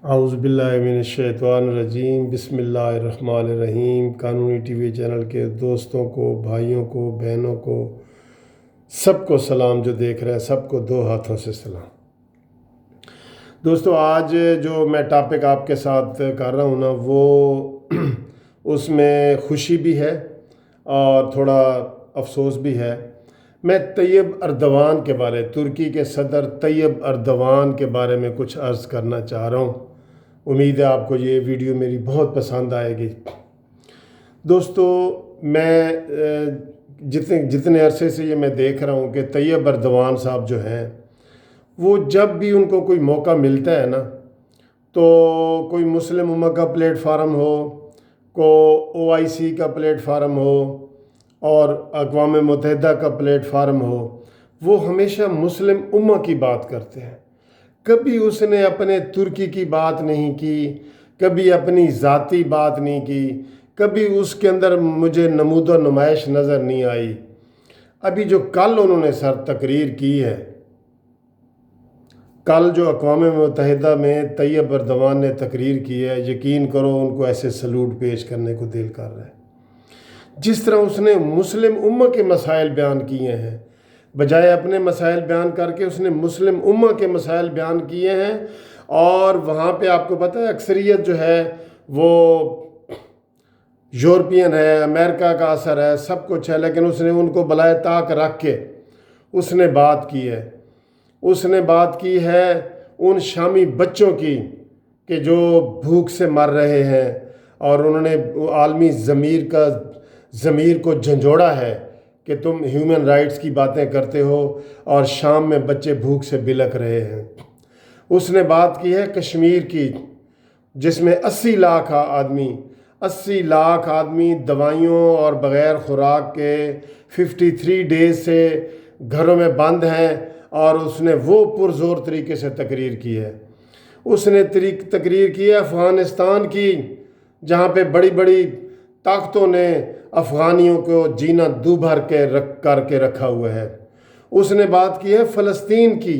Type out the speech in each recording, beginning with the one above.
اعوذ باللہ من الشیطان الرجیم، بسم اللہ الرحمن الرحیم۔ قانونی ٹی وی چینل کے دوستوں کو، بھائیوں کو، بہنوں کو، سب کو سلام۔ جو دیکھ رہے ہیں سب کو دو ہاتھوں سے سلام۔ دوستو، آج جو میں ٹاپک آپ کے ساتھ کر رہا ہوں نا، وہ اس میں خوشی بھی ہے اور تھوڑا افسوس بھی ہے۔ میں طیب اردوان کے بارے، ترکی کے صدر طیب اردوان کے بارے میں کچھ عرض کرنا چاہ رہا ہوں۔ امید ہے آپ کو یہ ویڈیو میری بہت پسند آئے گی۔ دوستو، میں جتنے عرصے سے یہ میں دیکھ رہا ہوں کہ طیب اردوان صاحب جو ہیں، وہ جب بھی ان کو کوئی موقع ملتا ہے نا، تو کوئی مسلم امہ کا پلیٹ فارم ہو، OIC کا پلیٹ فارم ہو اور اقوام متحدہ کا پلیٹ فارم ہو، وہ ہمیشہ مسلم امہ کی بات کرتے ہیں۔ کبھی اس نے اپنے ترکی کی بات نہیں کی، کبھی اپنی ذاتی بات نہیں کی، کبھی اس کے اندر مجھے نمود و نمائش نظر نہیں آئی۔ ابھی جو کل انہوں نے تقریر کی ہے، کل جو اقوام متحدہ میں طیب اردوان نے تقریر کی ہے، یقین کرو ان کو ایسے سلوٹ پیش کرنے کو دل کر رہا ہے۔ جس طرح اس نے مسلم امہ کے مسائل بیان کیے ہیں، بجائے اپنے مسائل بیان کر کے اس نے مسلم امہ کے مسائل بیان کیے ہیں، اور وہاں پہ آپ کو پتہ ہے اکثریت جو ہے وہ یورپین ہے، امریکہ کا اثر ہے، سب کچھ ہے، لیکن اس نے ان کو بالائے طاق رکھ کے اس نے بات کی ہے۔ اس نے بات کی ہے ان شامی بچوں کی کہ جو بھوک سے مر رہے ہیں، اور انہوں نے عالمی ضمیر کو جھنجھوڑا ہے کہ تم ہیومن رائٹس کی باتیں کرتے ہو اور شام میں بچے بھوک سے بلک رہے ہیں۔ اس نے بات کی ہے کشمیر کی، جس میں 80 لاکھ آدمی دوائیوں اور بغیر خوراک کے 53 ڈیز سے گھروں میں بند ہیں، اور اس نے وہ پرزور طریقے سے تقریر کی ہے۔ اس نے تقریر کی ہے افغانستان کی، جہاں پہ بڑی بڑی طاقتوں نے افغانیوں کو جینا دو بھر کر کے رکھا ہوا ہے۔ اس نے بات کی ہے فلسطین کی،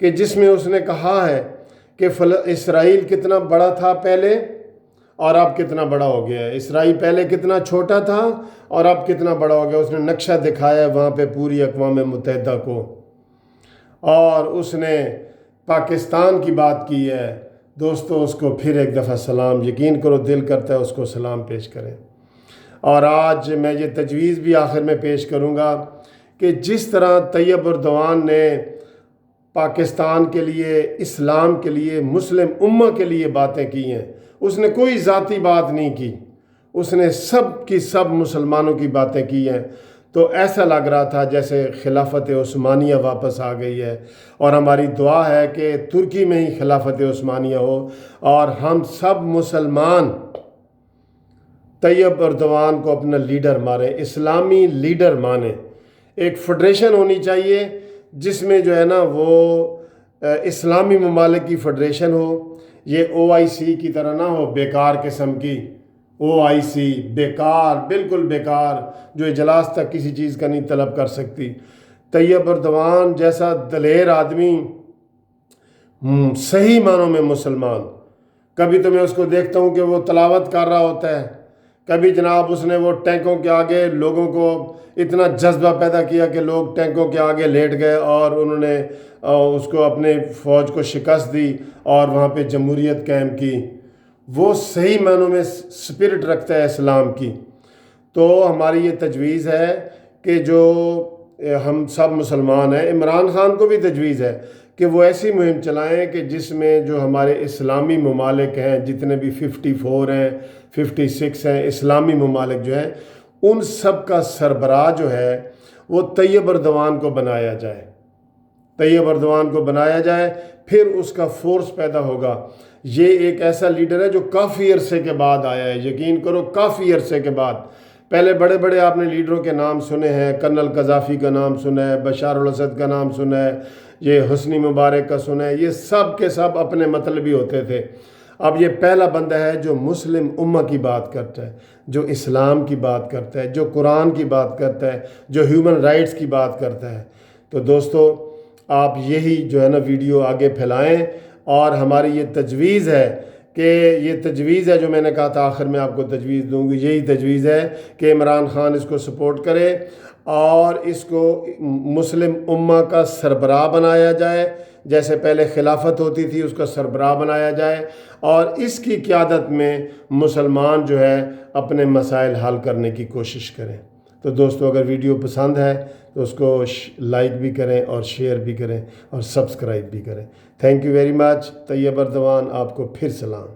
کہ جس میں اس نے کہا ہے کہ اسرائیل کتنا بڑا تھا پہلے اور اب کتنا بڑا ہو گیا ہے۔ اسرائیل پہلے کتنا چھوٹا تھا اور اب کتنا بڑا ہو گیا۔ اس نے نقشہ دکھایا ہے وہاں پہ پوری اقوام متحدہ کو، اور اس نے پاکستان کی بات کی ہے۔ دوستو، اس کو پھر ایک دفعہ سلام، یقین کرو دل کرتا ہے اس کو سلام پیش کریں۔ اور آج میں یہ تجویز بھی آخر میں پیش کروں گا کہ جس طرح طیب اردوان نے پاکستان کے لیے، اسلام کے لیے، مسلم امہ کے لیے باتیں کی ہیں، اس نے کوئی ذاتی بات نہیں کی، اس نے سب کی سب مسلمانوں کی باتیں کی ہیں۔ تو ایسا لگ رہا تھا جیسے خلافت عثمانیہ واپس آ گئی ہے، اور ہماری دعا ہے کہ ترکی میں ہی خلافت عثمانیہ ہو، اور ہم سب مسلمان طیب اردوان کو اپنا لیڈر مانیں، اسلامی لیڈر مانیں۔ ایک فیڈریشن ہونی چاہیے جس میں جو ہے نا وہ اسلامی ممالک کی فیڈریشن ہو۔ یہ OIC کی طرح نہ ہو، بیکار قسم کی OIC، بیکار، بالکل بیکار، جو اجلاس تک کسی چیز کا نہیں طلب کر سکتی۔ طیب اردوان جیسا دلیر آدمی، صحیح معنوں میں مسلمان، کبھی تو میں اس کو دیکھتا ہوں کہ وہ تلاوت کر رہا ہوتا ہے، کبھی جناب اس نے وہ ٹینکوں کے آگے لوگوں کو اتنا جذبہ پیدا کیا کہ لوگ ٹینکوں کے آگے لیٹ گئے، اور انہوں نے اس کو اپنے فوج کو شکست دی اور وہاں پہ جمہوریت قائم کی۔ وہ صحیح معنوں میں سپرٹ رکھتا ہے اسلام کی۔ تو ہماری یہ تجویز ہے کہ جو ہم سب مسلمان ہیں، عمران خان کو بھی تجویز ہے کہ وہ ایسی مہم چلائیں کہ جس میں جو ہمارے اسلامی ممالک ہیں، جتنے بھی 54 ہیں، 56 ہیں اسلامی ممالک جو ہیں، ان سب کا سربراہ جو ہے وہ طیب اردوان کو بنایا جائے۔ طیب اردوان کو بنایا جائے، پھر اس کا فورس پیدا ہوگا۔ یہ ایک ایسا لیڈر ہے جو کافی عرصے کے بعد آیا ہے، یقین کرو کافی عرصے کے بعد۔ پہلے بڑے بڑے آپ نے لیڈروں کے نام سنے ہیں، کرنل قذافی کا نام سنا ہے، بشار الاسد کا نام سنا ہے، یہ حسنی مبارک کا سنا ہے، یہ سب کے سب اپنے مطلبی ہوتے تھے۔ اب یہ پہلا بندہ ہے جو مسلم امہ کی بات کرتا ہے، جو اسلام کی بات کرتا ہے، جو قرآن کی بات کرتا ہے، جو ہیومن رائٹس کی بات کرتا ہے۔ تو دوستو، آپ یہی جو ہے نا ویڈیو آگے پھیلائیں، اور ہماری یہ تجویز ہے کہ یہ تجویز ہے جو میں نے کہا تھا آخر میں آپ کو تجویز دوں گی، یہی تجویز ہے کہ عمران خان اس کو سپورٹ کرے اور اس کو مسلم امہ کا سربراہ بنایا جائے، جیسے پہلے خلافت ہوتی تھی اس کا سربراہ بنایا جائے، اور اس کی قیادت میں مسلمان جو ہے اپنے مسائل حل کرنے کی کوشش کریں۔ تو دوستو اگر ویڈیو پسند ہے تو اس کو لائک بھی کریں اور شیئر بھی کریں اور سبسکرائب بھی کریں۔ Thank you very much. Tayyip Erdogan آپ کو پھر سلام۔